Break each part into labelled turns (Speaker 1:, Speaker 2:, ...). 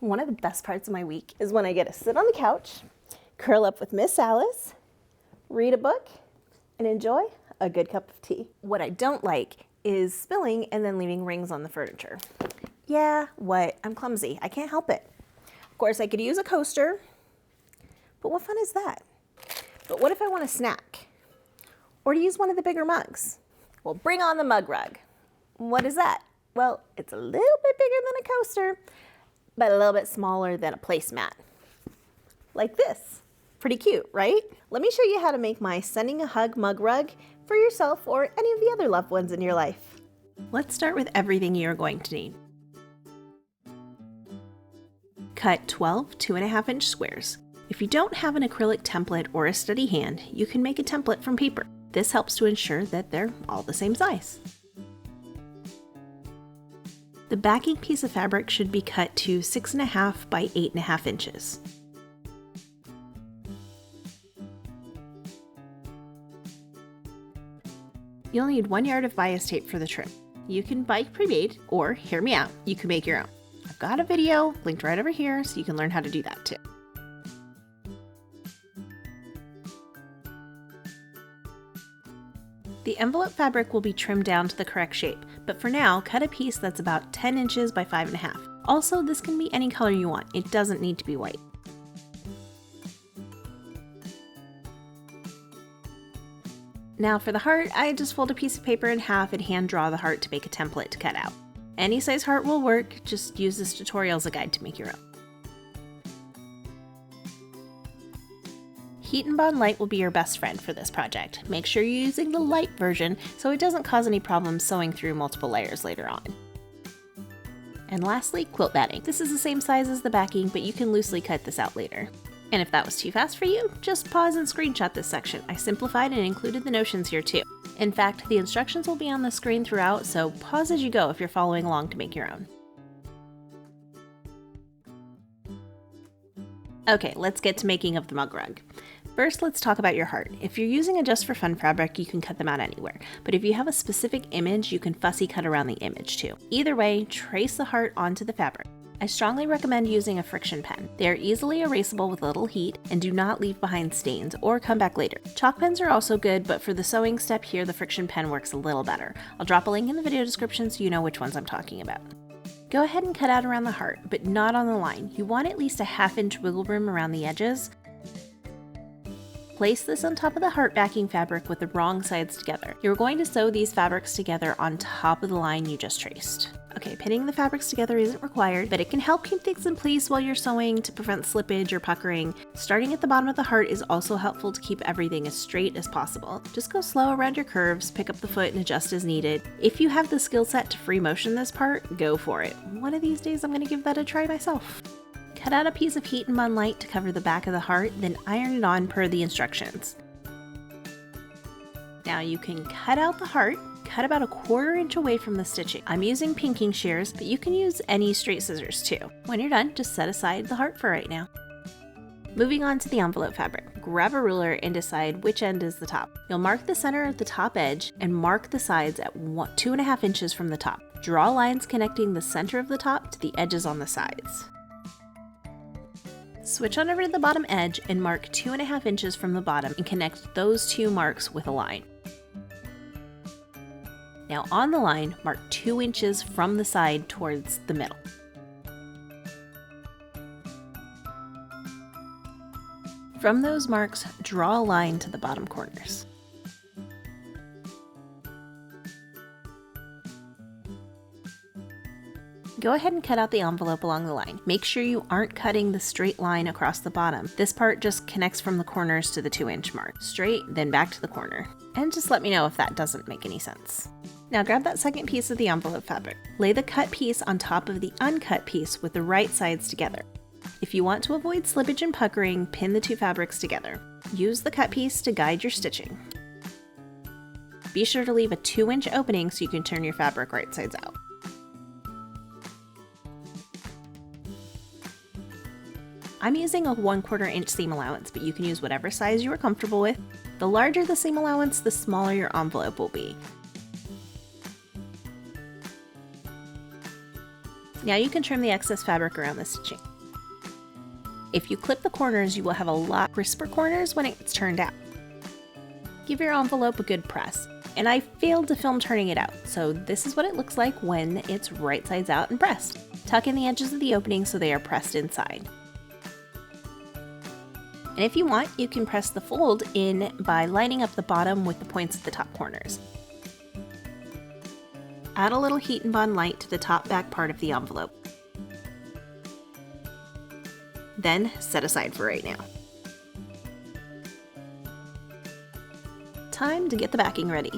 Speaker 1: One of the best parts of my week is when I get to sit on the couch, curl up with Miss Alice, read a book, and enjoy a good cup of tea. What I don't like is spilling and then leaving rings on the furniture. Yeah, what? I'm clumsy. I can't help it. Of course, I could use a coaster, but what fun is that? But what if I want a snack? Or to use one of the bigger mugs? Well, bring on the mug rug. What is that? Well, it's a little bit bigger than a coaster, but a little bit smaller than a placemat. Like this. Pretty cute, right? Let me show you how to make my Sending a Hug mug rug for yourself or any of the other loved ones in your life. Let's start with everything you're going to need. Cut 12 2.5-inch squares. If you don't have an acrylic template or a steady hand, you can make a template from paper. This helps to ensure that they're all the same size. The backing piece of fabric should be cut to 6.5 by 8.5 inches. You'll need 1 yard of bias tape for the trim. You can buy pre-made, or hear me out, you can make your own. I've got a video linked right over here so you can learn how to do that too. The envelope fabric will be trimmed down to the correct shape, but for now, cut a piece that's about 10 inches by 5.5. Also, this can be any color you want. It doesn't need to be white. Now for the heart, I just fold a piece of paper in half and hand draw the heart to make a template to cut out. Any size heart will work, just use this tutorial as a guide to make your own. Heat and Bond Light will be your best friend for this project. Make sure you're using the light version so it doesn't cause any problems sewing through multiple layers later on. And lastly, quilt batting. This is the same size as the backing, but you can loosely cut this out later. And if that was too fast for you, just pause and screenshot this section. I simplified and included the notions here too. In fact, the instructions will be on the screen throughout, so pause as you go if you're following along to make your own. Okay, let's get to making of the mug rug. First, let's talk about your heart. If you're using a just for fun fabric, you can cut them out anywhere. But if you have a specific image, you can fussy cut around the image too. Either way, trace the heart onto the fabric. I strongly recommend using a friction pen. They are easily erasable with little heat and do not leave behind stains or come back later. Chalk pens are also good, but for the sewing step here, the friction pen works a little better. I'll drop a link in the video description so you know which ones I'm talking about. Go ahead and cut out around the heart, but not on the line. You want at least a 1/2 inch wiggle room around the edges. Place this on top of the heart backing fabric with the wrong sides together. You're going to sew these fabrics together on top of the line you just traced. Okay, pinning the fabrics together isn't required, but it can help keep things in place while you're sewing to prevent slippage or puckering. Starting at the bottom of the heart is also helpful to keep everything as straight as possible. Just go slow around your curves, pick up the foot and adjust as needed. If you have the skill set to free motion this part, go for it. One of these days I'm going to give that a try myself. Cut out a piece of Heat and Bond Light to cover the back of the heart, then iron it on per the instructions. Now you can cut out the heart. Cut about 1/4 inch away from the stitching. I'm using pinking shears, but you can use any straight scissors too. When you're done, just set aside the heart for right now. Moving on to the envelope fabric. Grab a ruler and decide which end is the top. You'll mark the center of the top edge and mark the sides at 2.5 inches from the top. Draw lines connecting the center of the top to the edges on the sides. Switch on over to the bottom edge and mark 2.5 inches from the bottom and connect those two marks with a line. Now on the line, mark 2 inches from the side towards the middle. From those marks, draw a line to the bottom corners. Go ahead and cut out the envelope along the line. Make sure you aren't cutting the straight line across the bottom. This part just connects from the corners to the 2-inch mark. Straight, then back to the corner. And just let me know if that doesn't make any sense. Now grab that second piece of the envelope fabric. Lay the cut piece on top of the uncut piece with the right sides together. If you want to avoid slippage and puckering, pin the two fabrics together. Use the cut piece to guide your stitching. Be sure to leave a 2-inch opening so you can turn your fabric right sides out. I'm using a 1/4 inch seam allowance, but you can use whatever size you are comfortable with. The larger the seam allowance, the smaller your envelope will be. Now you can trim the excess fabric around the stitching. If you clip the corners, you will have a lot crisper corners when it's turned out. Give your envelope a good press. And I failed to film turning it out, so this is what it looks like when it's right sides out and pressed. Tuck in the edges of the opening so they are pressed inside. And if you want, you can press the fold in by lining up the bottom with the points at the top corners. Add a little heat and bond light to the top back part of the envelope. Then set aside for right now. Time to get the backing ready.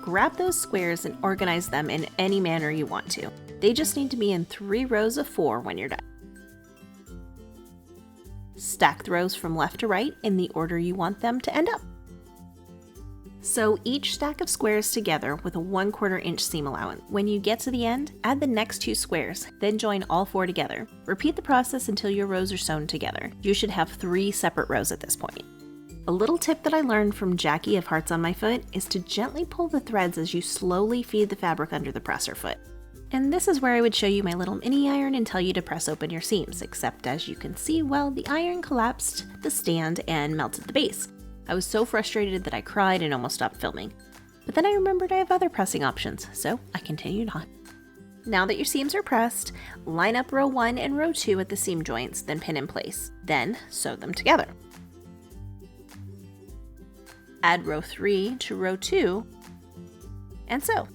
Speaker 1: Grab those squares and organize them in any manner you want to. They just need to be in 3 rows of 4 when you're done. Stack the rows from left to right in the order you want them to end up. Sew each stack of squares together with a 1/4 inch seam allowance. When you get to the end, add the next 2 squares, then join all 4 together. Repeat the process until your rows are sewn together. You should have 3 separate rows at this point. A little tip that I learned from Jackie of Hearts on My Foot is to gently pull the threads as you slowly feed the fabric under the presser foot. And this is where I would show you my little mini iron and tell you to press open your seams, except as you can see, well, the iron collapsed the stand and melted the base. I was so frustrated that I cried and almost stopped filming. But then I remembered I have other pressing options, so I continued on. Now that your seams are pressed, line up row 1 and row 2 at the seam joints, then pin in place. Then sew them together. Add row 3 to row 2 and sew.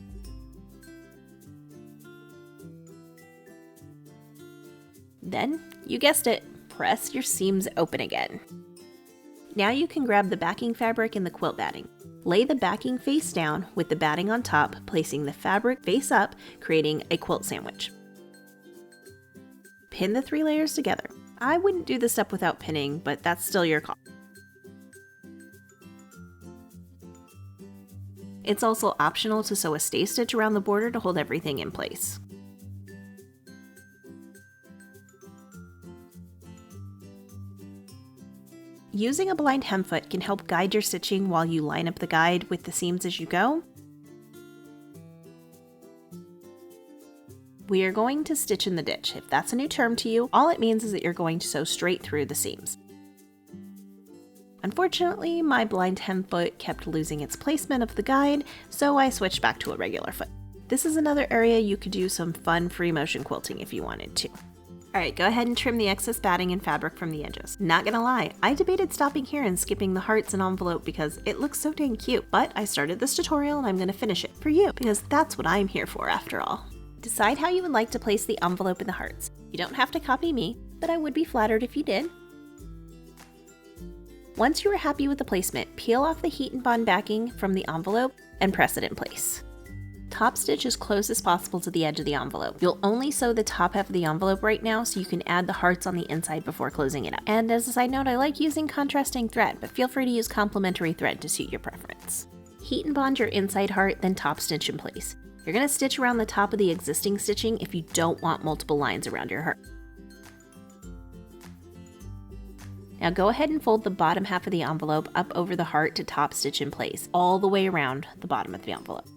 Speaker 1: Then, you guessed it, press your seams open again. Now you can grab the backing fabric and the quilt batting. Lay the backing face down with the batting on top, placing the fabric face up, creating a quilt sandwich. Pin the 3 layers together. I wouldn't do this step without pinning, but that's still your call. It's also optional to sew a stay stitch around the border to hold everything in place. Using a blind hem foot can help guide your stitching while you line up the guide with the seams as you go. We are going to stitch in the ditch. If that's a new term to you, all it means is that you're going to sew straight through the seams. Unfortunately, my blind hem foot kept losing its placement of the guide, so I switched back to a regular foot. This is another area you could do some fun free motion quilting if you wanted to. Alright, go ahead and trim the excess batting and fabric from the edges. Not gonna lie, I debated stopping here and skipping the hearts and envelope because it looks so dang cute, but I started this tutorial and I'm gonna finish it for you because that's what I'm here for after all. Decide how you would like to place the envelope and the hearts. You don't have to copy me, but I would be flattered if you did. Once you are happy with the placement, peel off the heat and bond backing from the envelope and press it in place. Top stitch as close as possible to the edge of the envelope. You'll only sew the top half of the envelope right now, so you can add the hearts on the inside before closing it up. And as a side note, I like using contrasting thread, but feel free to use complementary thread to suit your preference. Heat and bond your inside heart, then top stitch in place. You're going to stitch around the top of the existing stitching if you don't want multiple lines around your heart. Now go ahead and fold the bottom half of the envelope up over the heart to top stitch in place, all the way around the bottom of the envelope.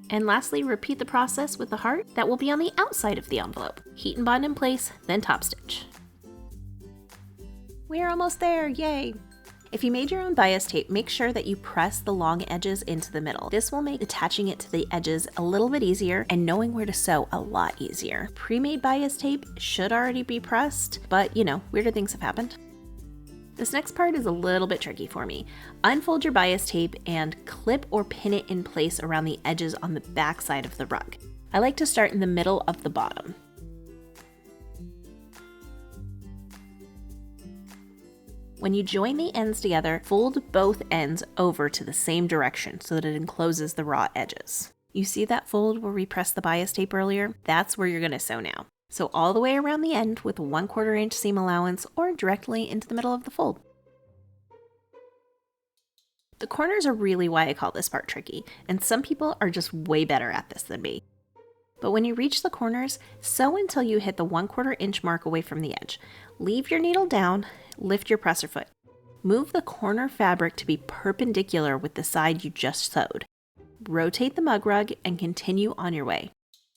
Speaker 1: And lastly, repeat the process with the heart that will be on the outside of the envelope. Heat and bond in place, then top stitch. We're almost there, yay! If you made your own bias tape, make sure that you press the long edges into the middle. This will make attaching it to the edges a little bit easier and knowing where to sew a lot easier. Pre-made bias tape should already be pressed, but you know, weirder things have happened. This next part is a little bit tricky for me. Unfold your bias tape and clip or pin it in place around the edges on the back side of the rug. I like to start in the middle of the bottom. When you join the ends together, fold both ends over to the same direction so that it encloses the raw edges. You see that fold where we pressed the bias tape earlier? That's where you're going to sew now. Sew all the way around the end with a 1/4 inch seam allowance or directly into the middle of the fold. The corners are really why I call this part tricky, and some people are just way better at this than me. But when you reach the corners, sew until you hit the 1/4 inch mark away from the edge. Leave your needle down, lift your presser foot. Move the corner fabric to be perpendicular with the side you just sewed. Rotate the mug rug and continue on your way.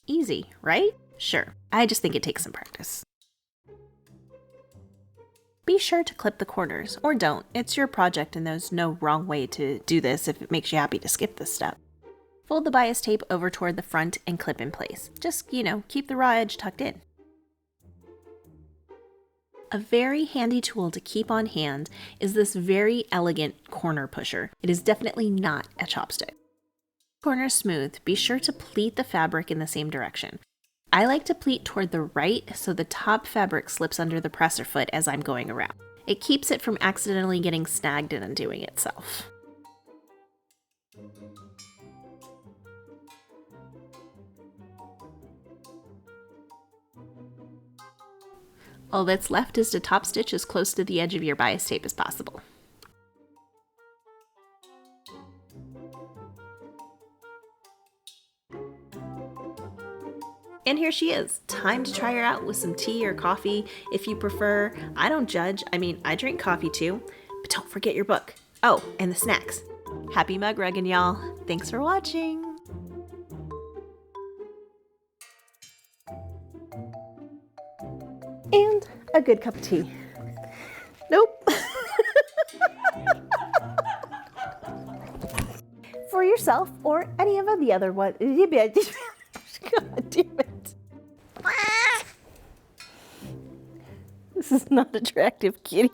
Speaker 1: Easy, right? Sure, I just think it takes some practice. Be sure to clip the corners, or don't. It's your project and there's no wrong way to do this if it makes you happy to skip this step. Fold the bias tape over toward the front and clip in place. Just, keep the raw edge tucked in. A very handy tool to keep on hand is this very elegant corner pusher. It is definitely not a chopstick. Corners smooth, be sure to pleat the fabric in the same direction. I like to pleat toward the right so the top fabric slips under the presser foot as I'm going around. It keeps it from accidentally getting snagged and undoing itself. All that's left is to top stitch as close to the edge of your bias tape as possible. And here she is. Time to try her out with some tea or coffee if you prefer. I don't judge. I drink coffee too. But don't forget your book. Oh, and the snacks. Happy mug rugging, y'all. Thanks for watching. And a good cup of tea. Nope. For yourself or any of the other ones. God damn it. This is not attractive, kitty.